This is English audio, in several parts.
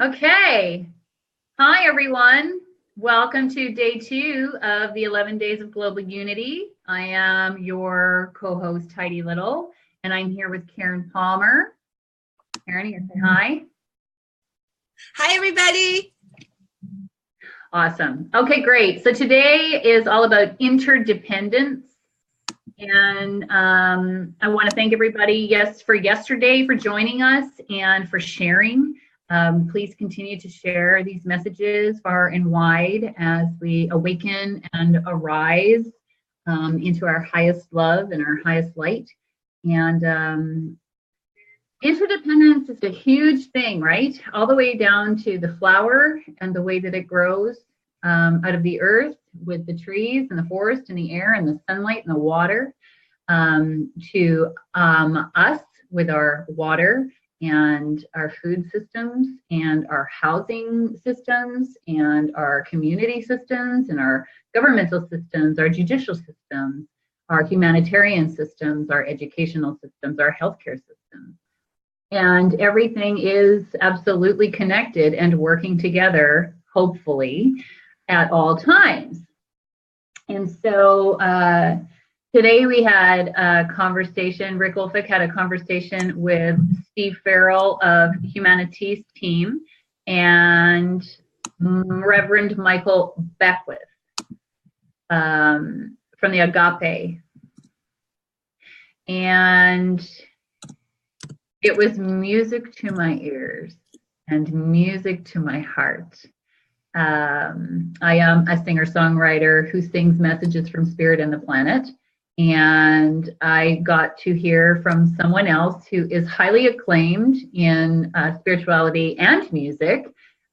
Okay. Hi, everyone. Welcome to day 2 of the 11 Days of Global Unity. I am your co-host, Heidi Little, and I'm here with Karen Palmer. Karen, you say hi. Hi, everybody. Awesome. Okay, great. So today is all about interdependence. And I want to thank everybody, for yesterday for joining us and for sharing. Please continue to share these messages far and wide as we awaken and arise into our highest love and our highest light. And interdependence is a huge thing, right? All the way down to the flower and the way that it grows out of the earth with the trees and the forest and the air and the sunlight and the water, to us with our water and our food systems and our housing systems and our community systems and our governmental systems, our judicial systems, our humanitarian systems, our educational systems, our healthcare systems. And everything is absolutely connected and working together, hopefully, at all times. And so today we had a conversation, Rick Wolfick had a conversation with Steve Farrell of Humanities team and Reverend Michael Beckwith from the Agape. And it was music to my ears and music to my heart. I am a singer-songwriter who sings messages from Spirit and the planet. And I got to hear from someone else who is highly acclaimed in spirituality and music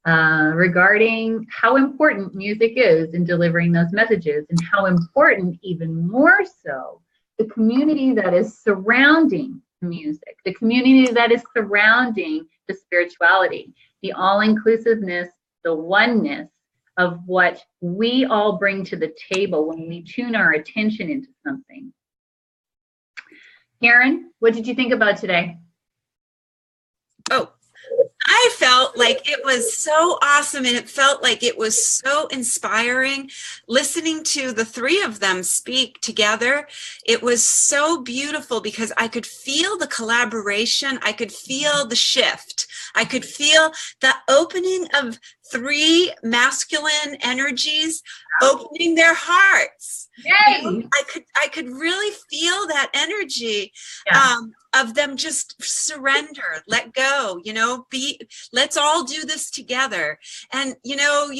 regarding how important music is in delivering those messages, and how important, even more so, the community that is surrounding music, the community that is surrounding the spirituality, the all-inclusiveness, the oneness of what we all bring to the table when we tune our attention into something. Karen, what did you think about today? Oh, I felt like it was so awesome, and it felt like it was so inspiring listening to the three of them speak together. It was so beautiful because I could feel the collaboration. I could feel the shift. I could feel the opening of three masculine energies opening their hearts. Yay! I could really feel that energy. Yeah. Of them just surrender, let go, let's all do this together. And, you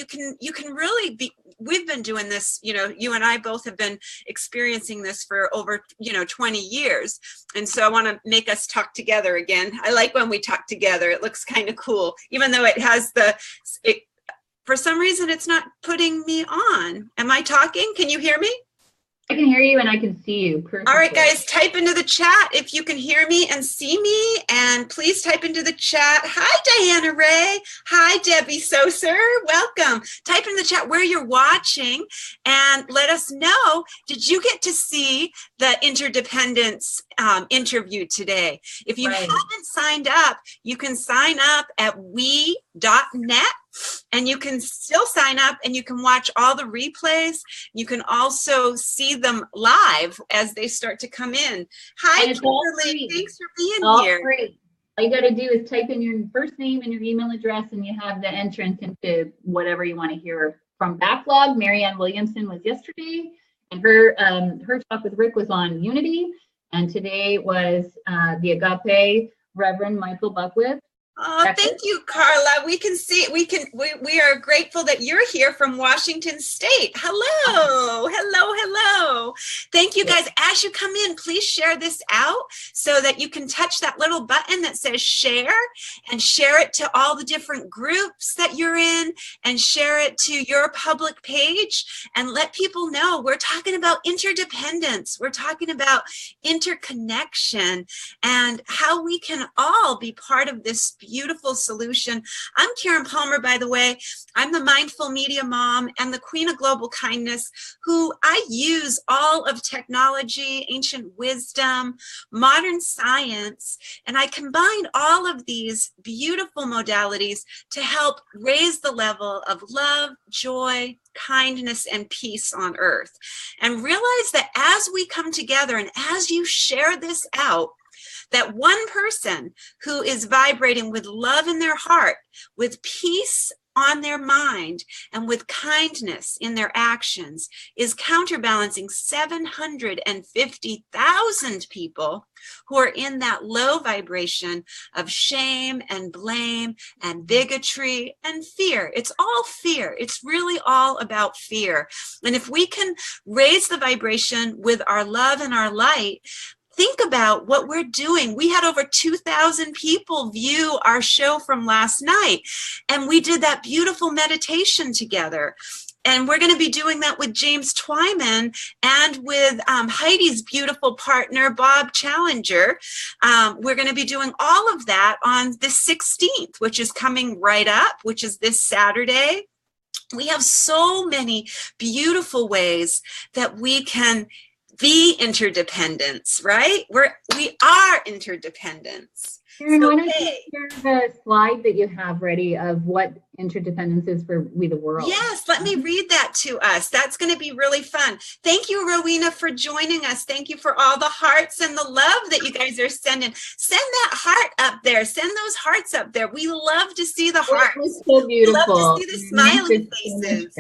can really be, we've been doing this, you and I both have been experiencing this for over, 20 years. And so I want to make us talk together again. I like when we talk together. It looks kind of cool, even though it has for some reason, it's not putting me on. Am I talking? Can you hear me? I can hear you and I can see you perfectly. All right, guys, type into the chat if you can hear me and see me, and please type into the chat. Hi, Diana Ray. Hi, Debbie Soser. Welcome. Type in the chat where you're watching and let us know, did you get to see the Interdependence interview today? If you haven't signed up, you can sign up at we.net. And you can still sign up and you can watch all the replays. You can also see them live as they start to come in. Hi, Kimberly. Thanks for being here. Free. All you got to do is type in your first name and your email address, and you have the entrance into whatever you want to hear from Backlog. Marianne Williamson was yesterday, and her talk with Rick was on Unity. And today was the Agape Reverend Michael Beckwith. Oh, thank you, Carla. We can see, we are grateful that you're here from Washington State. Hello, hello, hello. Thank you, guys. As you come in, please share this out so that you can touch that little button that says share, and share it to all the different groups that you're in, and share it to your public page, and let people know we're talking about interdependence. We're talking about interconnection and how we can all be part of this beautiful solution. I'm Karen Palmer, by the way. I'm the Mindful Media Mom and the Queen of Global Kindness, who I use all of technology, ancient wisdom, modern science, and I combine all of these beautiful modalities to help raise the level of love, joy, kindness, and peace on earth. And realize that as we come together and as you share this out, that one person who is vibrating with love in their heart, with peace on their mind, and with kindness in their actions is counterbalancing 750,000 people who are in that low vibration of shame and blame and bigotry and fear. It's all fear. It's really all about fear. And if we can raise the vibration with our love and our light, think about what we're doing. We had over 2,000 people view our show from last night, and we did that beautiful meditation together. And we're going to be doing that with James Twyman and with Heidi's beautiful partner, Bob Challenger. We're going to be doing all of that on the 16th, which is coming right up, which is this Saturday. We have so many beautiful ways that we can be interdependence, right? We are interdependence. Karen, why don't you share the slide that you have ready of what interdependence is for We the World? Yes, let me read that to us. That's going to be really fun. Thank you, Rowena, for joining us. Thank you for all the hearts and the love that you guys are sending. Send that heart up there. Send those hearts up there. We love to see the hearts. It's so beautiful. We love to see the smiling faces.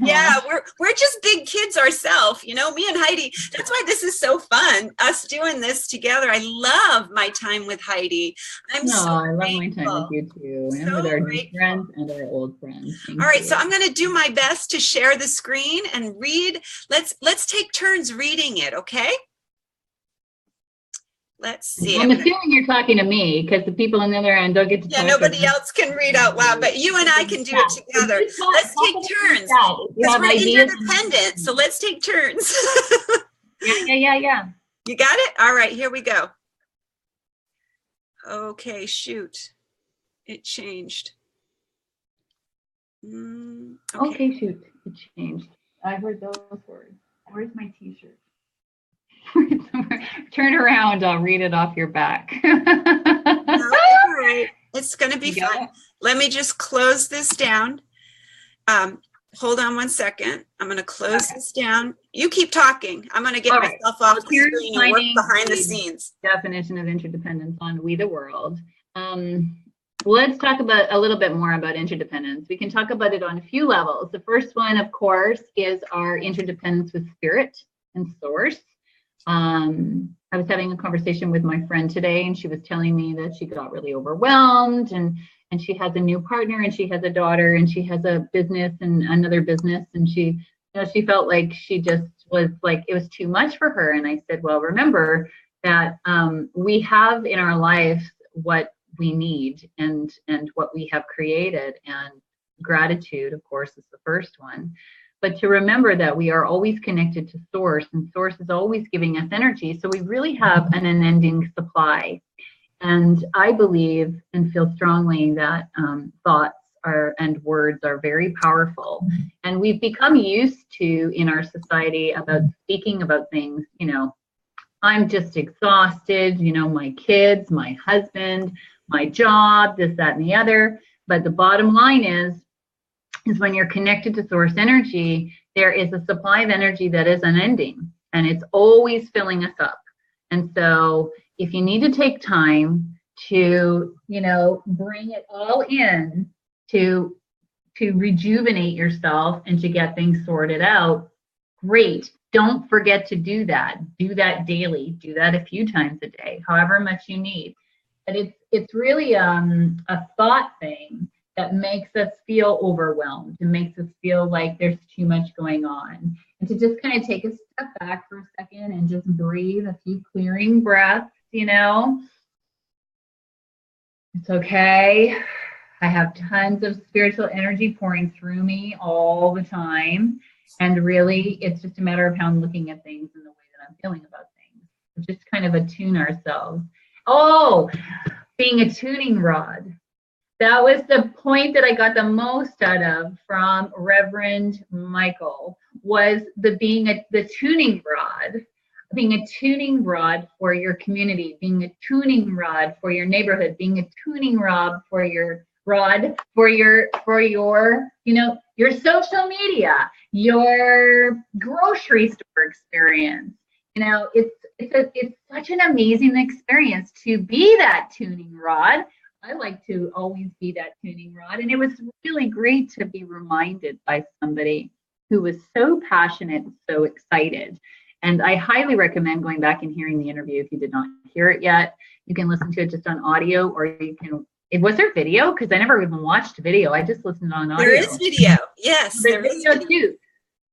Yeah, we're just big kids ourselves, you know, me and Heidi. That's why this is so fun, us doing this together. I love my time with Heidi. I love my time with you too, and with our new friends and our old friends. All right, so I'm going to do my best to share the screen and read. Let's take turns reading it, okay? Let's see. I'm assuming you're talking to me because the people on the other end don't get to. Yeah, nobody else can read out loud, but you and I can do it together. Let's take turns. Because we're interdependent, so let's take turns. Yeah. You got it? All right, here we go. Okay, shoot. It changed. Okay, shoot. It changed. I heard those words. Where's my t-shirt? Turn around. I'll read it off your back. No, all right. It's going to be fun. Let me just close this down. Hold on one second. I'm going to close this down. You keep talking. I'm going to get myself off the screen and work behind the scenes. Definition of interdependence on We the World. Let's talk about a little bit more about interdependence. We can talk about it on a few levels. The first one, of course, is our interdependence with spirit and source. I was having a conversation with my friend today, and she was telling me that she got really overwhelmed, and she has a new partner, and she has a daughter, and she has a business and another business, and she felt like she just was like, it was too much for her. And I said, well, remember that we have in our life what we need and what we have created, and gratitude, of course, is the first one. But to remember that we are always connected to source, and source is always giving us energy. So we really have an unending supply. And I believe and feel strongly that thoughts and words are very powerful. And we've become used to, in our society, about speaking about things, I'm just exhausted, my kids, my husband, my job, this, that, and the other. But the bottom line is when you're connected to source energy, there is a supply of energy that is unending, and it's always filling us up. And so if you need to take time to, bring it all in to rejuvenate yourself and to get things sorted out, great. Don't forget to do that. Do that daily. Do that a few times a day, however much you need. But it's really a thought thing that makes us feel overwhelmed. It makes us feel like there's too much going on. And to just kind of take a step back for a second and just breathe, a few clearing breaths, It's okay. I have tons of spiritual energy pouring through me all the time. And really, it's just a matter of how I'm looking at things and the way that I'm feeling about things. Just kind of attune ourselves. Oh, being a tuning rod. That was the point that I got the most out of from Reverend Michael, was the tuning rod, being a tuning rod for your community, being a tuning rod for your neighborhood, being a tuning rod for your your social media, your grocery store experience. It's such an amazing experience to be that tuning rod. I like to always be that tuning rod. And it was really great to be reminded by somebody who was so passionate and so excited. And I highly recommend going back and hearing the interview if you did not hear it yet. You can listen to it just on audio, or you can, was there video? Because I never even watched video. I just listened on audio. There is video. Yes, there is video too.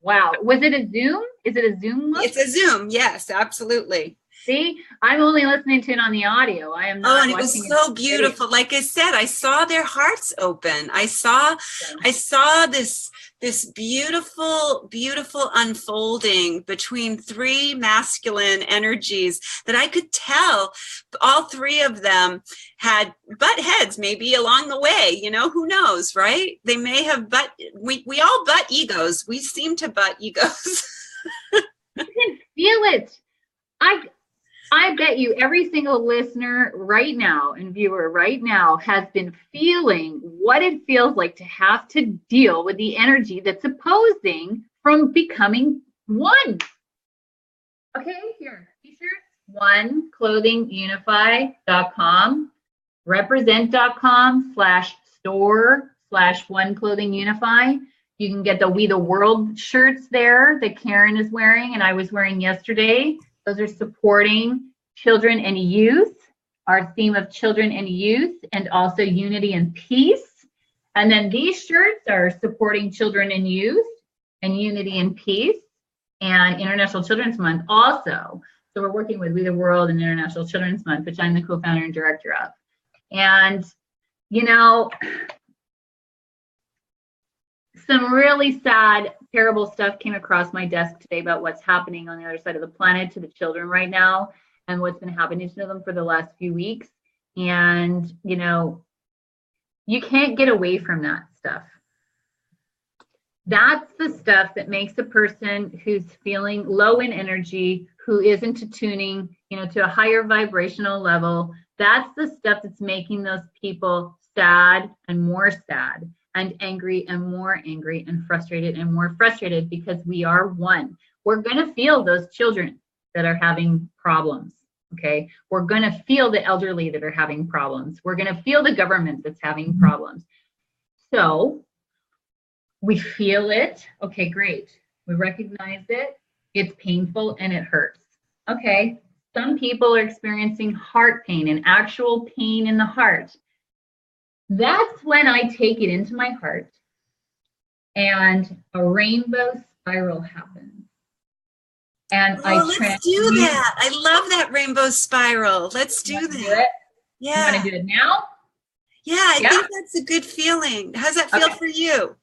Wow. Was it a Zoom? Is it a Zoom? It's a Zoom. Yes, absolutely. See, I'm only listening to it on the audio. I am not. Oh, and it was so beautiful. Like I said, I saw their hearts open. I saw this beautiful, beautiful unfolding between three masculine energies that I could tell all three of them had butt heads maybe along the way, who knows, right? They may have we all butt egos. We seem to butt egos. You can feel it. I bet you every single listener right now and viewer right now has been feeling what it feels like to have to deal with the energy that's opposing from becoming one. Okay, here, t-shirts, oneclothingunify.com, represent.com/store/oneclothingunify. You can get the We the World shirts there that Karen is wearing and I was wearing yesterday. Those are supporting children and youth, our theme of children and youth, and also unity and peace. And then these shirts are supporting children and youth and unity and peace and International Children's Month also. So we're working with We the World and International Children's Month, which I'm the co-founder and director of. And, some really sad, terrible stuff came across my desk today about what's happening on the other side of the planet to the children right now and what's been happening to them for the last few weeks. And, you can't get away from that stuff. That's the stuff that makes a person who's feeling low in energy, who isn't attuning, to a higher vibrational level. That's the stuff that's making those people sad and more sad, and angry and more angry, and frustrated and more frustrated, because we are one. We're going to feel those children that are having problems, okay? We're going to feel the elderly that are having problems. We're going to feel the government that's having problems. So we feel it. Okay, great. We recognize it. It's painful and it hurts. Okay, some people are experiencing heart pain and actual pain in the heart. That's when I take it into my heart and a rainbow spiral happens. And let's do that. I love that rainbow spiral. Let's do that. Yeah. You want to do it now? Yeah, I think that's a good feeling. How's that feel for you?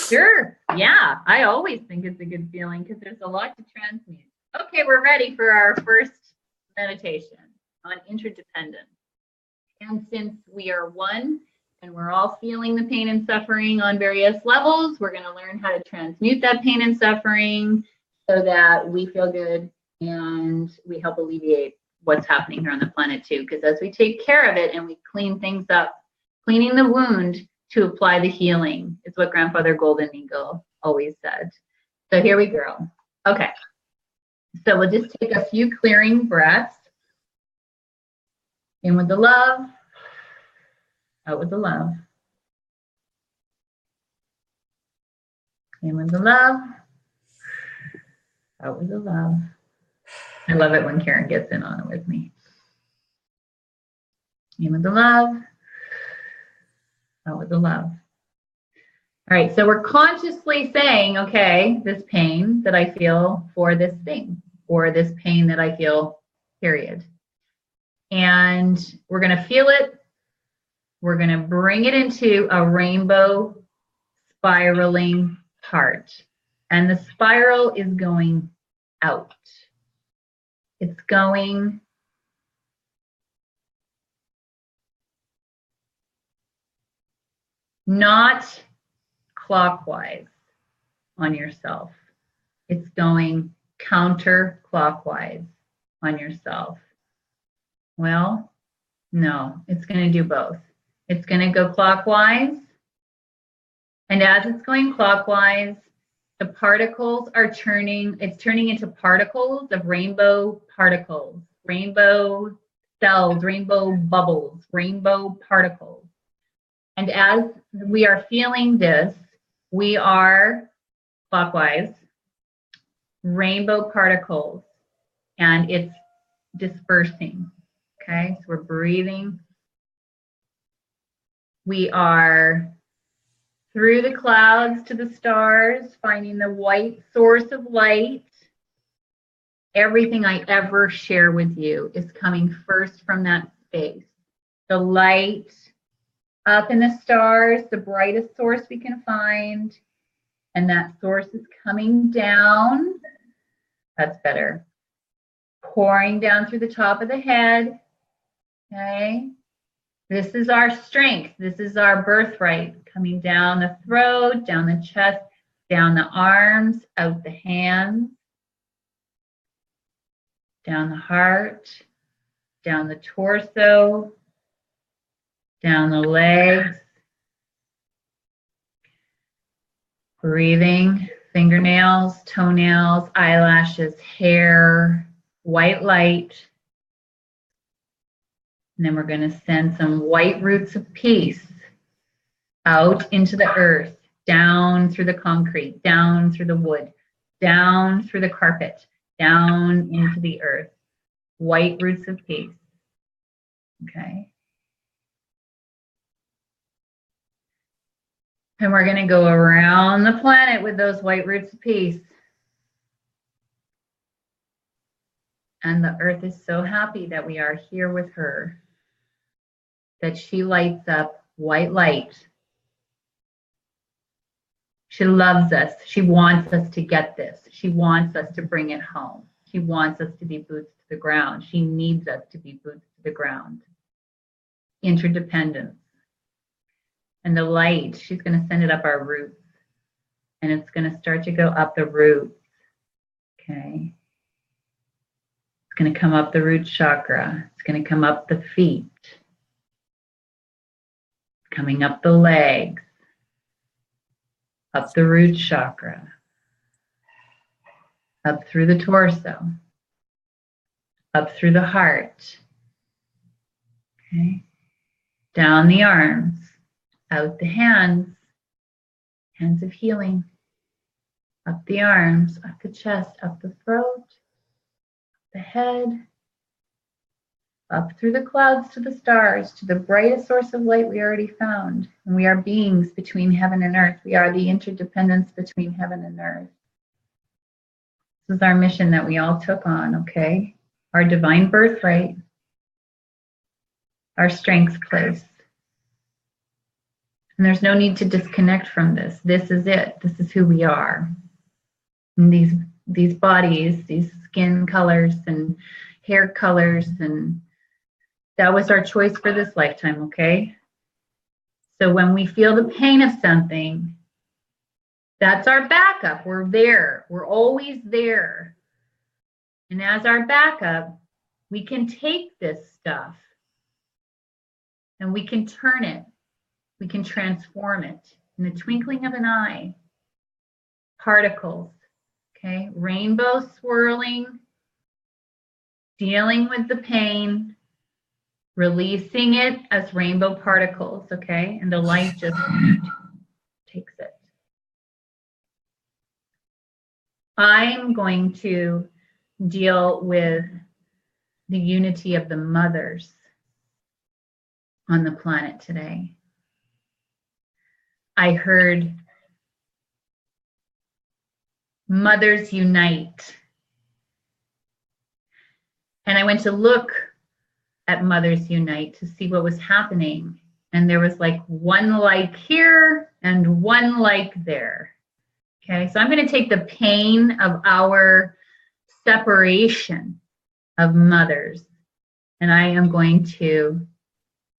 Sure. Yeah, I always think it's a good feeling because there's a lot to transmute. Okay, we're ready for our first meditation on interdependence. And since we are one, and we're all feeling the pain and suffering on various levels, we're going to learn how to transmute that pain and suffering so that we feel good and we help alleviate what's happening here on the planet too. Because as we take care of it and we clean things up, cleaning the wound to apply the healing is what Grandfather Golden Eagle always said. So here we go. Okay. So we'll just take a few clearing breaths. In with the love. Out with the love. In with the love. Out with the love. I love it when Karen gets in on it with me. In with the love. Out with the love. All right, so we're consciously saying, okay, this pain that I feel for this thing, or this pain that I feel, period. And we're going to feel it. We're going to bring it into a rainbow spiraling heart. And the spiral is going out. It's going not clockwise on yourself. It's going counterclockwise on yourself. Well, no, it's going to do both. It's going to go clockwise. And as it's going clockwise, the particles are it's turning into particles of rainbow particles, rainbow cells, rainbow bubbles, rainbow particles. And as we are feeling this, we are clockwise, rainbow particles, and it's dispersing. Okay, so we're breathing. We are through the clouds to the stars, finding the white source of light. Everything I ever share with you is coming first from that space. The light up in the stars, the brightest source we can find, and that source is coming down. That's better. Pouring down through the top of the head. Okay. This is our strength. This is our birthright. Coming down the throat, down the chest, down the arms, out the hands, down the heart, down the torso, down the legs. Breathing, fingernails, toenails, eyelashes, hair, white light. And then we're going to send some white roots of peace out into the earth, down through the concrete, down through the wood, down through the carpet, down into the earth. White roots of peace. Okay. And we're going to go around the planet with those white roots of peace. And the earth is so happy that we are here with her, that she lights up white light. She loves us. She wants us to get this. She wants us to bring it home. She wants us to be boots to the ground. She needs us to be boots to the ground. Interdependence. And the light, she's going to send it up our roots. And it's going to start to go up the roots. Okay. It's going to come up the root chakra. It's going to come up the feet. Coming up the legs. Up the root chakra. Up through the torso. Up through the heart. Okay. Down the arms. Out the hands. Hands of healing. Up the arms, up the chest, up the throat, up the head, up through the clouds to the stars, to the brightest source of light we already found. And we are beings between heaven and earth. We are the interdependence between heaven and earth. This is our mission that we all took on, okay? Our divine birthright, our strength place. And there's no need to disconnect from this. This is it. This is who we are. And these bodies, these skin colors and hair colors, and that was our choice for this lifetime, okay? So when we feel the pain of something, that's our backup. We're there. We're always there. And as our backup, we can take this stuff and we can turn it. We can transform it in the twinkling of an eye. Particles, okay? Rainbow swirling, dealing with the pain, releasing it as rainbow particles, okay? And the light just takes it. I'm going to deal with the unity of the mothers on the planet today. I heard mothers unite. And I went to look at Mothers Unite to see what was happening. And there was like one like here and one like there. Okay, so I'm going to take the pain of our separation of mothers, and I am going to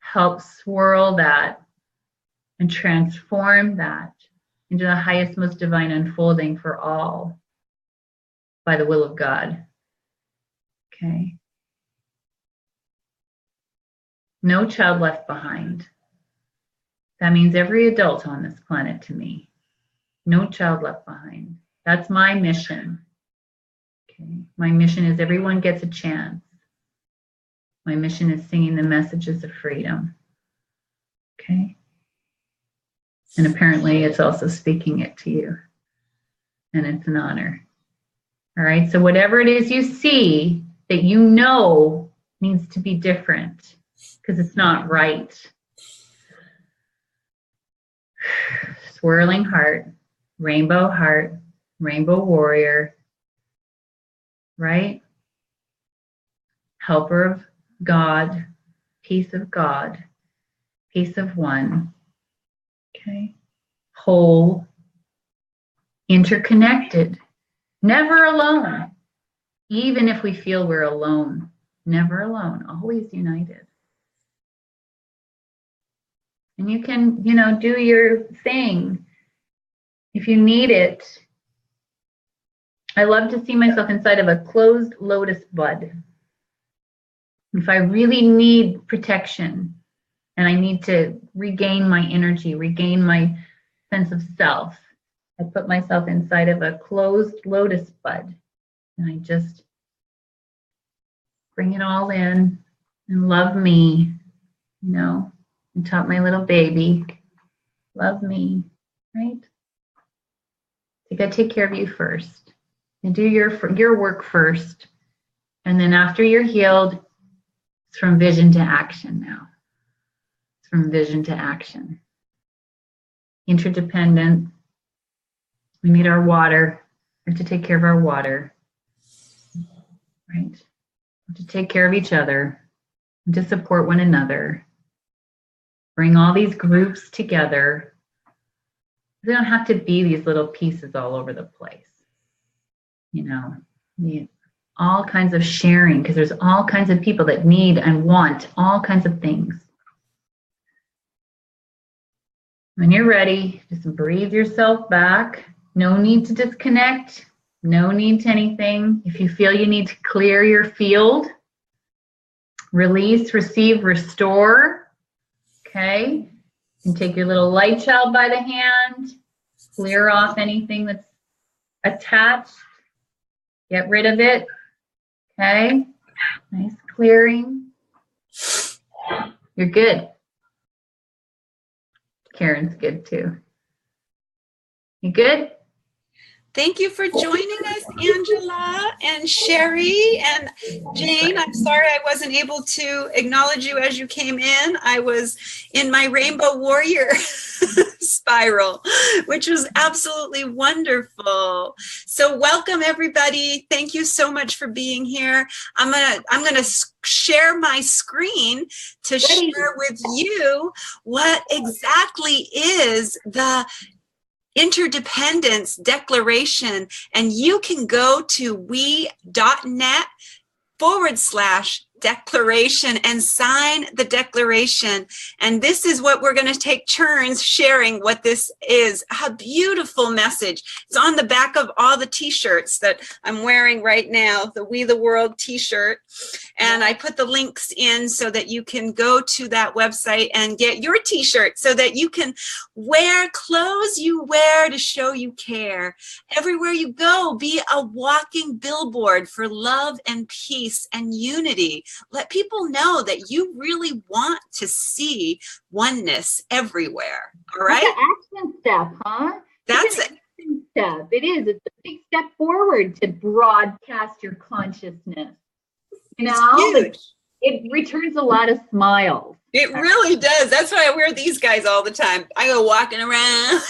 help swirl that and transform that into the highest, most divine unfolding for all by the will of God. Okay. No child left behind. That means every adult on this planet to me. No child left behind. That's my mission. Okay. My mission is everyone gets a chance. My mission is singing the messages of freedom. Okay. And apparently it's also speaking it to you. And it's an honor. All right. So whatever it is you see that you know needs to be different because it's not right. Swirling heart, rainbow warrior, right? Helper of God, peace of one, okay? Whole, interconnected, never alone. Even if we feel we're alone, never alone, always united. And you can, do your thing if you need it. I love to see myself inside of a closed lotus bud. If I really need protection and I need to regain my energy, regain my sense of self, I put myself inside of a closed lotus bud and I just bring it all in and love me, and taught my little baby, love me, right? You gotta take care of you first and do your work first. And then after you're healed, it's from vision to action now. It's from vision to action. Interdependent. We need our water. We have to take care of our water. Right? We have to take care of each other and to support one another. Bring all these groups together. They don't have to be these little pieces all over the place. All kinds of sharing, because there's all kinds of people that need and want all kinds of things. When you're ready, just breathe yourself back. No need to disconnect. No need to anything. If you feel you need to clear your field, release, receive, restore. Okay, and take your little light child by the hand, clear off anything that's attached, get rid of it. Okay, nice clearing. You're good. Karen's good too. You good? Thank you for joining us, Angela and Sherry and Jane. I'm sorry I wasn't able to acknowledge you as you came in. I was in my Rainbow Warrior spiral, which was absolutely wonderful. So welcome, everybody. Thank you so much for being here. I'm gonna share my screen to share with you what exactly is the Interdependence Declaration, and you can go to we.net/declaration and sign the declaration. And this is what we're going to take turns sharing what this is. A beautiful message. It's on the back of all the t-shirts that I'm wearing right now, the We the World t-shirt. And I put the links in so that you can go to that website and get your t-shirt so that you can wear clothes you wear to show you care. Everywhere you go, be a walking billboard for love and peace and unity. Let people know that you really want to see oneness everywhere. All right? That's an action step, huh? That's it. Action step. It is. It's a big step forward to broadcast your consciousness. It returns a lot of smiles. It really does. That's why I wear these guys all the time. I go walking around.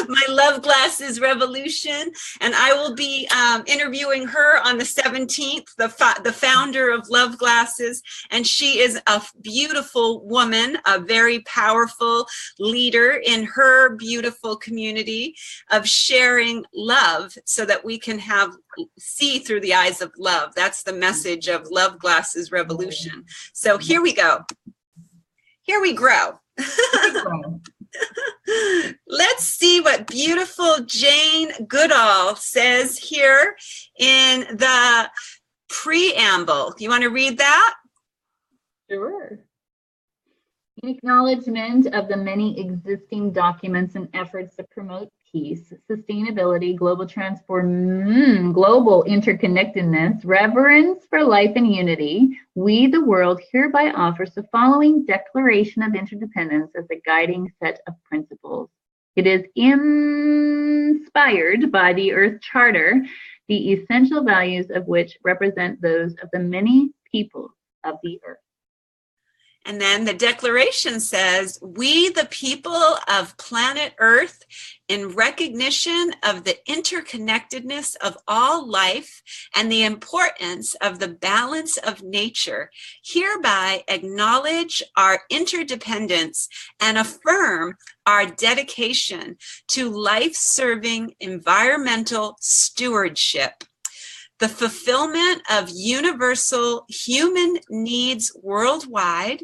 My Love Glasses Revolution, and I will be interviewing her on the 17th, the founder of Love Glasses, and she is a beautiful woman, a very powerful leader in her beautiful community of sharing love so that we can see through the eyes of love. That's the message of Love Glasses Revolution. So here we go. Here we grow. Let's see what beautiful Jane Goodall says here in the preamble. You want to read that? Sure. In acknowledgement of the many existing documents and efforts to promote peace, sustainability, global global interconnectedness, reverence for life and unity, we, the world, hereby offers the following Declaration of Interdependence as a guiding set of principles. It is inspired by the Earth Charter, the essential values of which represent those of the many peoples of the earth. And then the declaration says, we, the people of planet Earth, in recognition of the interconnectedness of all life and the importance of the balance of nature, hereby acknowledge our interdependence and affirm our dedication to life-serving environmental stewardship, the fulfillment of universal human needs worldwide,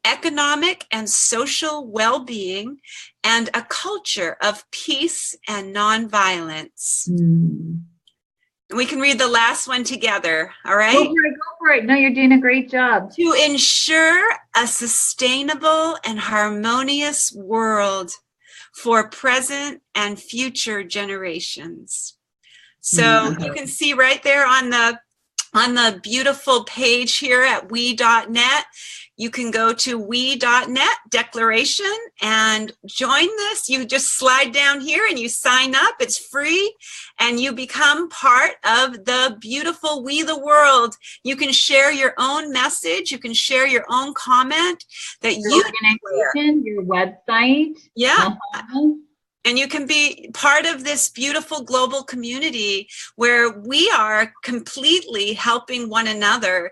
economic and social well-being, and a culture of peace and nonviolence. And we can read the last one together, all right? Go for it. No, you're doing a great job. To ensure a sustainable and harmonious world for present and future generations. So you can see right there on the beautiful page here at we.net, you can go to we.net declaration and join this. You just slide down here and you sign up. It's free and you become part of the beautiful We the World. You can share your own message. You can share your own comment that your organization, your website. Yeah. And you can be part of this beautiful global community where we are completely helping one another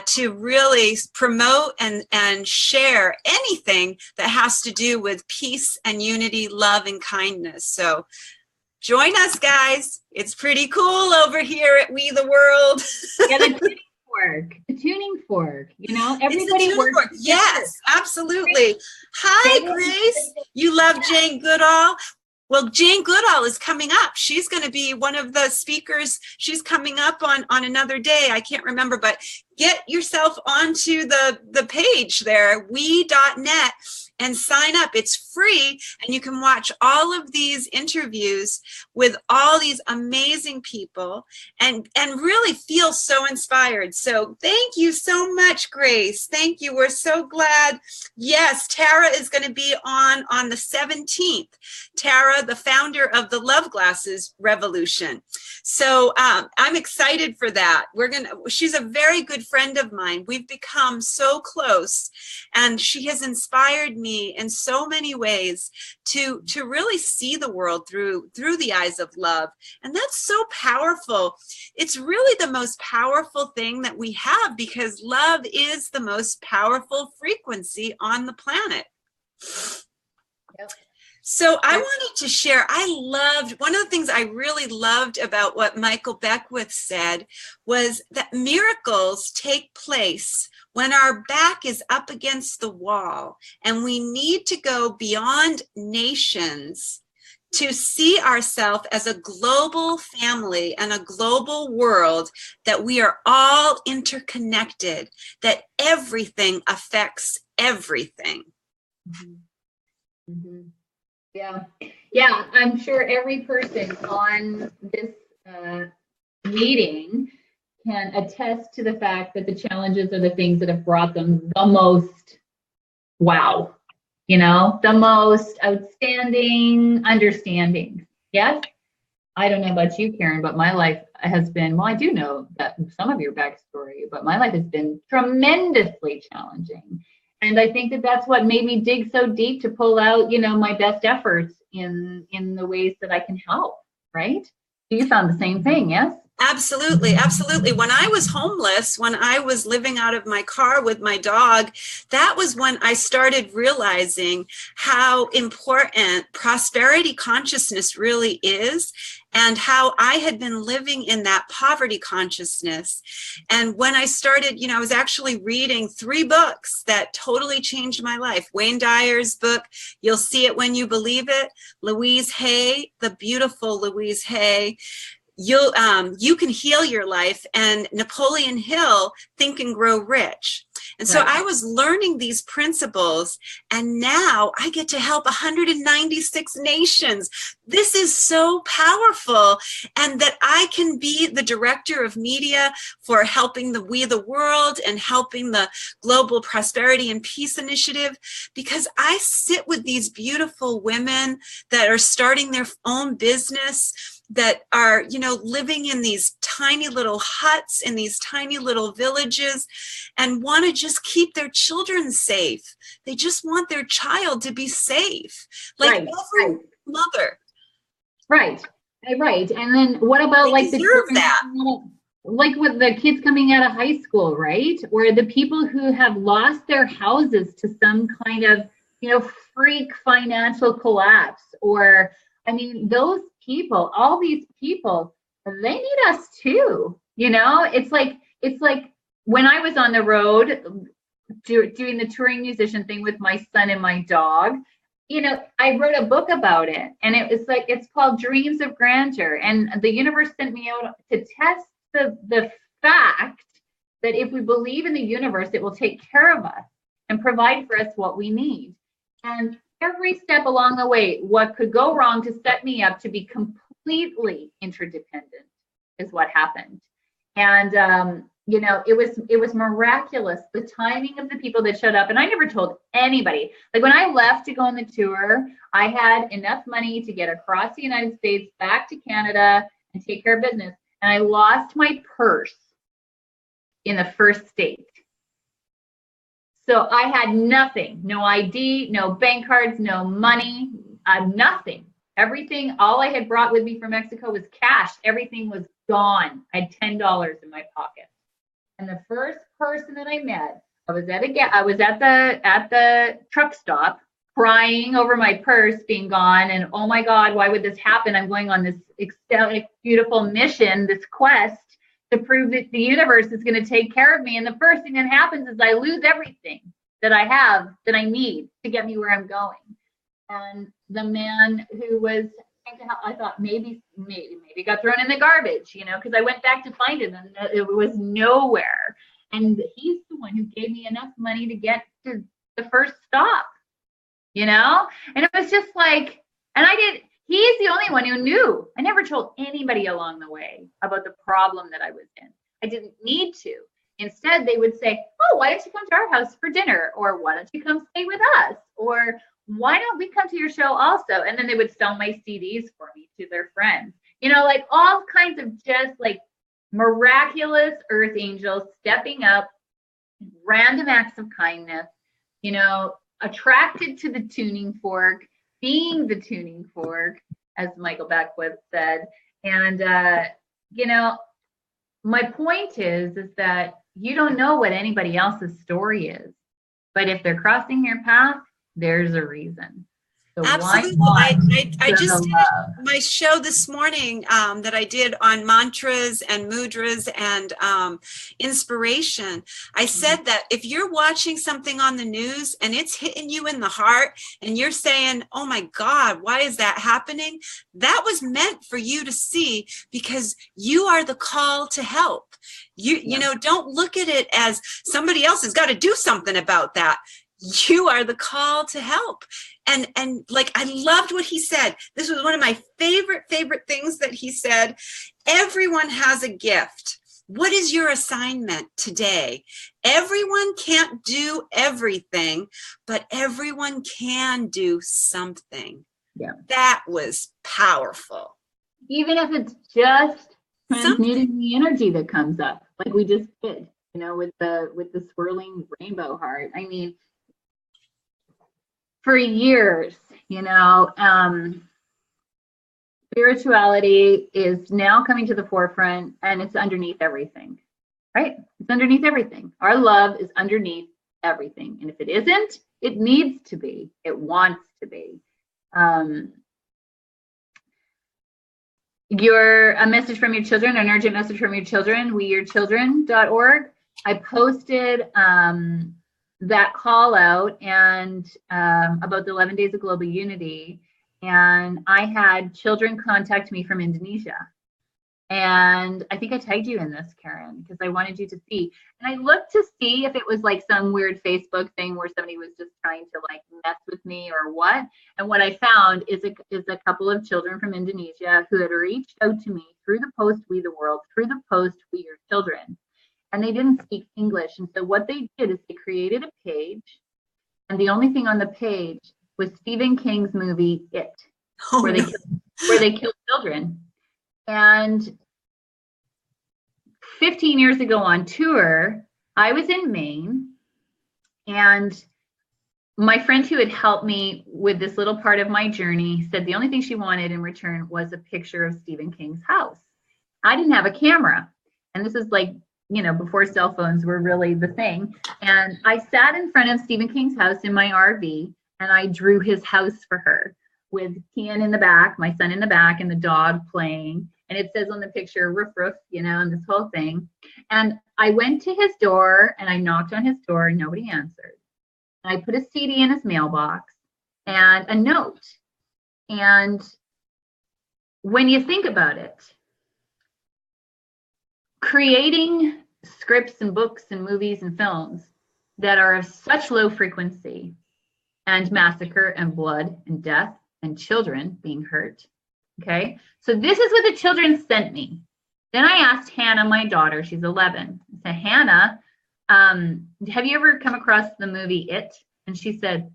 to really promote and share anything that has to do with peace and unity, love and kindness. So join us, guys. It's pretty cool over here at We the World. Yeah, the tuning fork, you know, everybody works. Yes, absolutely. Hi, Grace. You love Jane Goodall. Well, Jane Goodall is coming up. She's going to be one of the speakers. She's coming up on another day. I can't remember, but get yourself onto the page there, we.net, and sign up. It's free, and you can watch all of these interviews with all these amazing people and really feel so inspired. So thank you so much, Grace. Thank you. We're so glad. Yes, Tara is going to be on the 17th. Tara, the founder of the Love Glasses Revolution. So I'm excited for that. She's a very good friend of mine. We've become so close, and she has inspired me in so many ways to really see the world through the eyes of love. And that's so powerful. It's really the most powerful thing that we have, because love is the most powerful frequency on the planet. Yep. So I wanted to share, one of the things I really loved about what Michael Beckwith said was that miracles take place when our back is up against the wall and we need to go beyond nations to see ourselves as a global family and a global world, that we are all interconnected, that everything affects everything. Mm-hmm. Mm-hmm. Yeah, I'm sure every person on this meeting can attest to the fact that the challenges are the things that have brought them the most wow, the most outstanding understanding. Yes? I don't know about you, Karen, but my life has been, well, I do know that some of your backstory, but my life has been tremendously challenging. And I think that that's what made me dig so deep to pull out, my best efforts in the ways that I can help, right? You found the same thing, yes? Absolutely, absolutely. When I was homeless, when I was living out of my car with my dog, that was when I started realizing how important prosperity consciousness really is, and how I had been living in that poverty consciousness. And when I started, I was actually reading 3 books that totally changed my life. Wayne Dyer's book, You'll See It When You Believe It, Louise Hay, the beautiful Louise Hay, You Can Heal Your Life, and Napoleon Hill, Think and Grow Rich. And so I was learning these principles, and now I get to help 196 nations. This is so powerful, and that I can be the director of media for helping the We the World and helping the Global Prosperity and Peace Initiative, because I sit with these beautiful women that are starting their own business, that are, living in these tiny little huts, in these tiny little villages, and want to just keep their children safe. They just want their child to be safe, like every mother. Right. And then what about they deserve that? Like with the kids coming out of high school, right? Or the people who have lost their houses to some kind of, freak financial collapse, or, those people, all these people, they need us too. It's like when I was on the road doing the touring musician thing with my son and my dog, I wrote a book about it, and it's called Dreams of Grandeur. And the universe sent me out to test the fact that if we believe in the universe, it will take care of us and provide for us what we need. And every step along the way, what could go wrong to set me up to be completely interdependent is what happened. And it was miraculous, the timing of the people that showed up. And I never told anybody. Like when I left to go on the tour, I had enough money to get across the United States back to Canada and take care of business. And I lost my purse in the first state. So I had nothing, no ID, no bank cards, no money, nothing. Everything, all I had brought with me from Mexico was cash. Everything was gone. I had $10 in my pocket. And the first person that I met, I was at the truck stop, crying over my purse being gone. And oh my God, why would this happen? I'm going on this ecstatic, beautiful mission, this quest to prove that the universe is going to take care of me. And the first thing that happens is I lose everything that I have, that I need to get me where I'm going. And the man who was trying to help, I thought maybe got thrown in the garbage, because I went back to find him and it was nowhere. And he's the one who gave me enough money to get to the first stop, and it was just like, and he's the only one who knew. I never told anybody along the way about the problem that I was in. I didn't need to. Instead, they would say, oh, why don't you come to our house for dinner? Or why don't you come stay with us? Or why don't we come to your show also? And then they would sell my CDs for me to their friends. Like all kinds of just like miraculous earth angels stepping up, random acts of kindness, attracted to the tuning fork, being the tuning fork, as Michael Beckwith said. And, my point is that you don't know what anybody else's story is, but if they're crossing your path, there's a reason. So absolutely. I just did my show this morning that I did on mantras and mudras and inspiration. I said that if you're watching something on the news and it's hitting you in the heart and you're saying, oh my God, why is that happening? That was meant for you to see, because you are the call to help. Don't look at it as somebody else has got to do something about that. You are the call to help. And like, I loved what he said. This was one of my favorite things that he said. Everyone has a gift. What is your assignment today? Everyone can't do everything, but everyone can do something. Yeah. That was powerful. Even if it's just transmuting the energy that comes up, like we just did, with the swirling rainbow heart. For years, spirituality is now coming to the forefront, and it's underneath everything, right? It's underneath everything. Our love is underneath everything. And if it isn't, it needs to be. It wants to be. A message from your children, an urgent message from your children, weyourchildren.org. I posted that call out and about the 11 days of global unity. And I had children contact me from Indonesia. And I think I tagged you in this, Karen, because I wanted you to see. And I looked to see if it was like some weird Facebook thing where somebody was just trying to like mess with me or what. And what I found is a couple of children from Indonesia who had reached out to me through the post We the World, through the post We Your Children. And they didn't speak English. And so what they did is they created a page. And the only thing on the page was Stephen King's movie, It, where they killed children. And 15 years ago on tour, I was in Maine, and my friend who had helped me with this little part of my journey said the only thing she wanted in return was a picture of Stephen King's house. I didn't have a camera, and this is like, before cell phones were really the thing. And I sat in front of Stephen King's house in my RV, and I drew his house for her with Kian in the back, my son in the back, and the dog playing. And it says on the picture, roof, roof, and this whole thing. And I went to his door and I knocked on his door and nobody answered. And I put a CD in his mailbox and a note. And when you think about it, creating scripts and books and movies and films that are of such low frequency and massacre and blood and death and children being hurt. Okay, so this is what the children sent me. Then I asked Hannah, my daughter, she's 11. I said, Hannah, have you ever come across the movie It? And she said,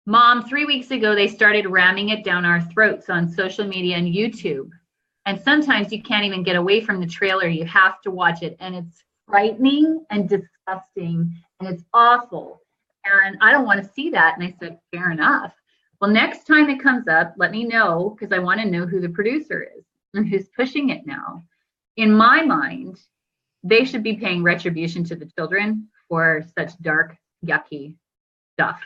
Mom, 3 weeks ago, they started ramming it down our throats on social media and YouTube. And sometimes you can't even get away from the trailer. You have to watch it. And it's frightening and disgusting. And it's awful. And I don't want to see that. And I said, fair enough. Well, next time it comes up, let me know, because I want to know who the producer is and who's pushing it now. In my mind, they should be paying retribution to the children for such dark, yucky stuff.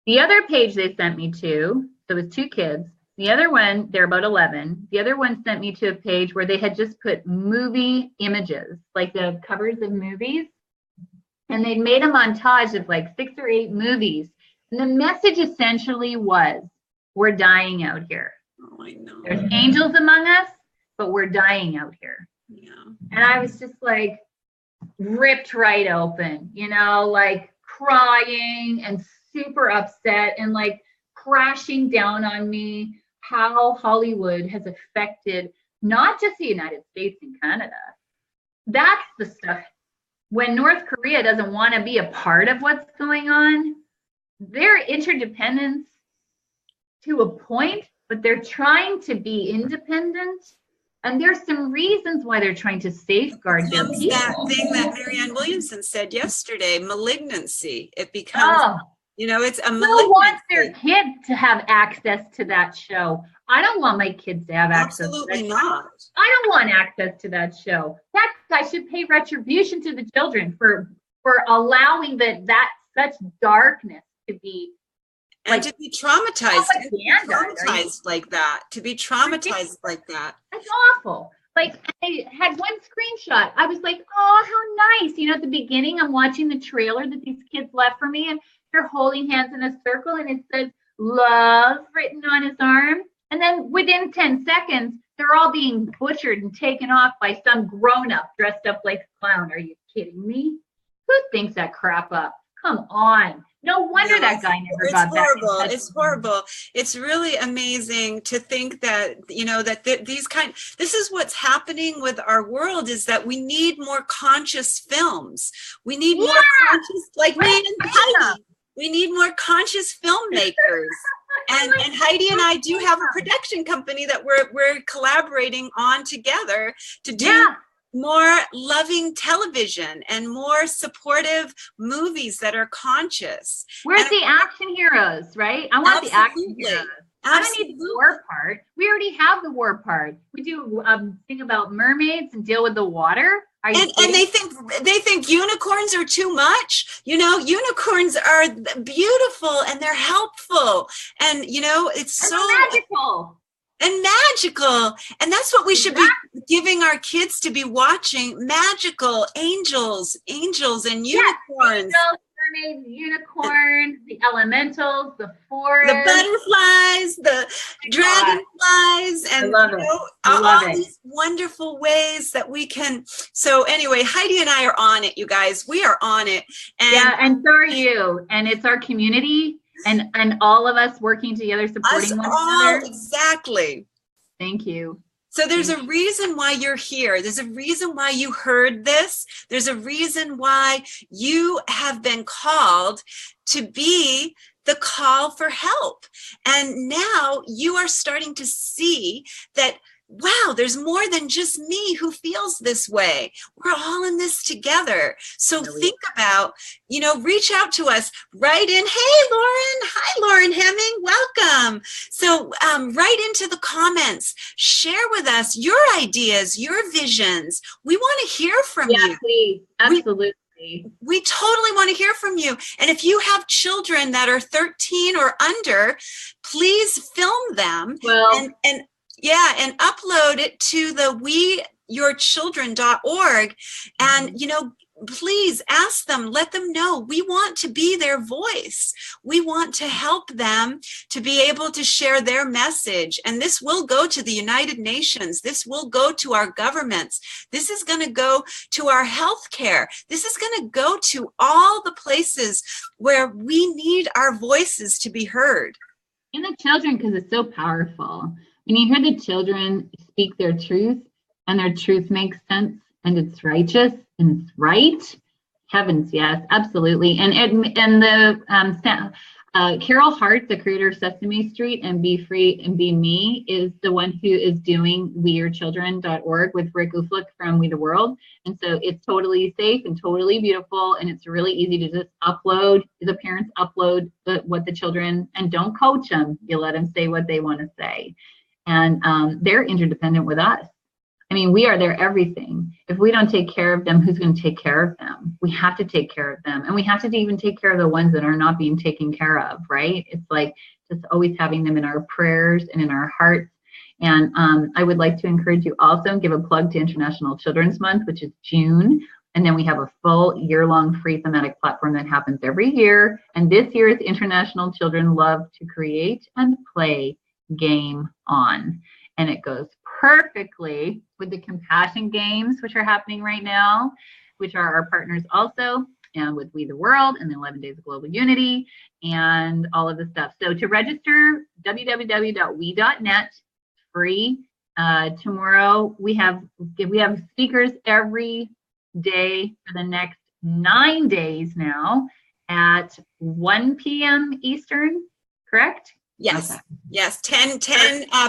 The other page they sent me to, there was 2 kids. The other one, they're about 11. The other one sent me to a page where they had just put movie images, like the covers of movies. And they'd made a montage of like 6 or 8 movies. And the message essentially was, we're dying out here. Oh, I know. There's angels among us, but we're dying out here. Yeah. And I was just like ripped right open, like crying and super upset and like crashing down on me how Hollywood has affected not just the United States and Canada. That's the stuff. When North Korea doesn't want to be a part of what's going on, they're interdependent to a point, but they're trying to be independent. And there's some reasons why they're trying to safeguard their people. That thing that Marianne Williamson said yesterday, malignancy. It becomes, it's a malignancy. Who wants their kid to have access to that show? I don't want my kids to have access to that Absolutely not. I don't want access to that show. That guy should pay retribution to the children for allowing that such darkness to be and to be traumatized like that, to be traumatized like that. That's awful. Like, I had one screenshot. I was like, oh, how nice. At the beginning, I'm watching the trailer that these kids left for me, and they're holding hands in a circle, and it says love written on his arm. And then within 10 seconds, they're all being butchered and taken off by some grown-up dressed up like a clown. Are you kidding me? Who thinks that crap up? Come on. No wonder that guy never got back. It's horrible. It's really amazing to think that, this is what's happening with our world, is that we need more conscious films. We need more conscious, like me and Heidi. We need more conscious filmmakers. And Heidi and I do have a production company that we're collaborating on together to do more loving television and more supportive movies that are conscious. Where's the action heroes, right? I want the action heroes. I don't need the war part. We already have the war part. We do think about mermaids and deal with the water. And they think unicorns are too much. You know, unicorns are beautiful and they're helpful. And, you know, it's so magical. And magical. And that's what we should be giving our kids to be watching. Magical angels and unicorns. Angels, mermaids, unicorns, the elementals, the forest. The butterflies, the dragonflies, and all these wonderful ways that we can. So anyway, Heidi and I are on it, you guys. We are on it. And so are you. And it's our community. And all of us working together, supporting one another. Exactly. Thank you. So there's a reason why you're here. There's a reason why you heard this. There's a reason why you have been called to be the call for help. And now you are starting to see that, wow, there's more than just me who feels this way. We're all in this together. So think about, reach out to us, write in. Hey, Lauren. Hi, Lauren Hemming. Welcome. So write into the comments. Share with us your ideas, your visions. We want to hear from you. Yeah, please. Absolutely. We totally want to hear from you. And if you have children that are 13 or under, please film them and upload it to the weyourchildren.org. And, please ask them, let them know we want to be their voice. We want to help them to be able to share their message. And this will go to the United Nations. This will go to our governments. This is going to go to our healthcare. This is going to go to all the places where we need our voices to be heard. And the children, because it's so powerful. When you hear the children speak their truth and their truth makes sense and it's righteous and it's right, heavens, yes, absolutely. And the Carol Hart, the creator of Sesame Street and Be Free and Be Me, is the one who is doing weyourchildren.org with Rick Uflick from We the World. And so it's totally safe and totally beautiful. And it's really easy to just upload. The parents upload what the children, and don't coach them. You let them say what they want to say. And they're interdependent with us. I mean, we are their everything. If we don't take care of them, who's going to take care of them? We have to take care of them. And we have to even take care of the ones that are not being taken care of, right? It's like just always having them in our prayers and in our hearts. And I would like to encourage you also and give a plug to International Children's Month, which is June. And then we have a full year-long free thematic platform that happens every year. And this year is International Children Love to Create and Play Game On. And it goes perfectly with the compassion games, which are happening right now, which are our partners also, and with We the World and the 11 Days of Global Unity and all of the stuff. So to register, www.we.net, free. Tomorrow we have speakers every day for the next 9 days now at 1 p.m. Eastern, correct? Yes. Okay. Yes. 10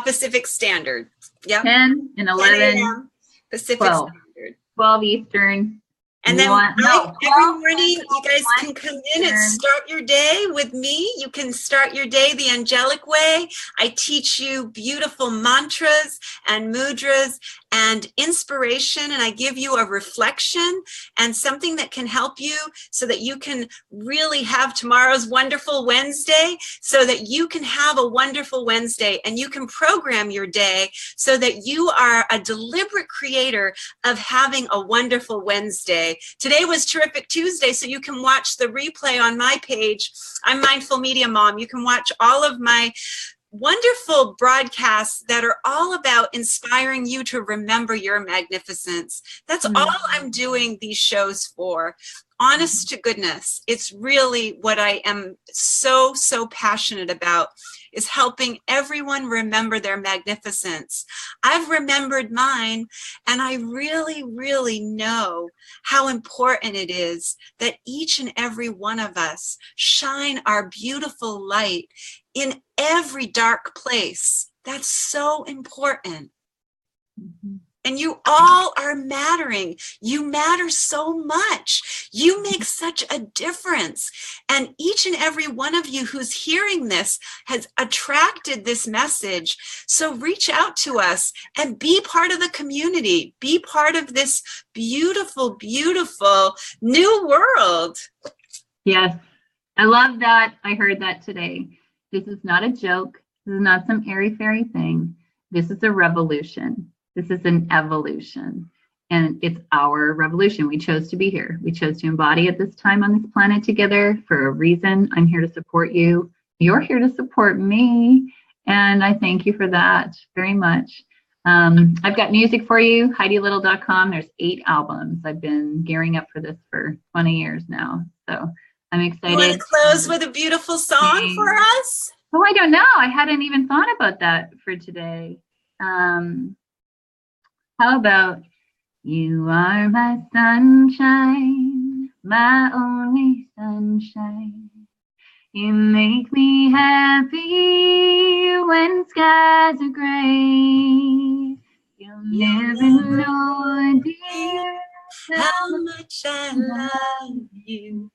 Pacific Standard. Yep. 10 and 11 Pacific 12. Standard. 12 Eastern. And then every morning you guys can come in and start your day with me. You can start your day the angelic way. I teach you beautiful mantras and mudras and inspiration, and I give you a reflection and something that can help you so that you can really have tomorrow's wonderful Wednesday, so that you can have a wonderful Wednesday and you can program your day so that you are a deliberate creator of having a wonderful Wednesday. Today was Terrific Tuesday, so you can watch the replay on my page. I'm Mindful Media Mom. You can watch all of my wonderful broadcasts that are all about inspiring you to remember your magnificence. That's all I'm doing these shows for. Honest to goodness, it's really what I am so passionate about, is helping everyone remember their magnificence. I've remembered mine, and I really know how important it is that each and every one of us shine our beautiful light in every dark place. That's so important. And you all are mattering. You matter so much. You make such a difference. And each and every one of you who's hearing this has attracted this message. So reach out to us and be part of the community. Be part of this beautiful, beautiful new world. Yes, I love that. I heard that today. This is not a joke. This is not some airy-fairy thing. This is a revolution. This is an evolution, and it's our revolution. We chose to be here. We chose to embody at this time on this planet together for a reason. I'm here to support you. You're here to support me, and I thank you for that very much. I've got music for you, HeidiLittle.com. There's 8 albums. I've been gearing up for this for 20 years now, so I'm excited. You want to close with a beautiful song for us? Oh, I don't know. I hadn't even thought about that for today. How about, you are my sunshine, my only sunshine. You make me happy when skies are gray. You'll never know, dear, how much I love you.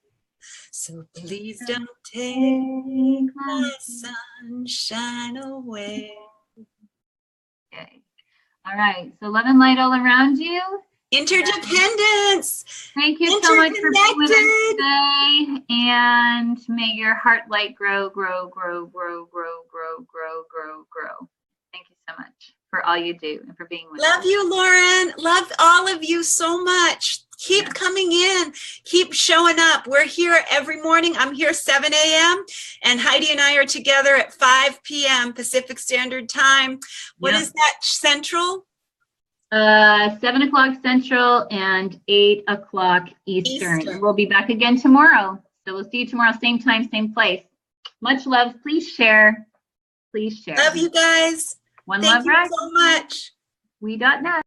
So please don't take my sunshine away. Okay. All right. So love and light all around you. Interdependence. Thank you so much for being with us today. And may your heart light grow, grow, grow, grow, grow, grow, grow, grow, grow. Thank you so much for all you do and for being with us. Love you, Lauren. Love all of you so much. Keep coming in. Keep showing up. We're here every morning. I'm here 7 a.m. and Heidi and I are together at 5 p.m. Pacific Standard Time. What is that, Central? 7 o'clock Central and 8 o'clock Eastern. We'll be back again tomorrow. So we'll see you tomorrow, same time, same place. Much love. Please share. Please share. Love you guys. One Thank love, you so much. We.net.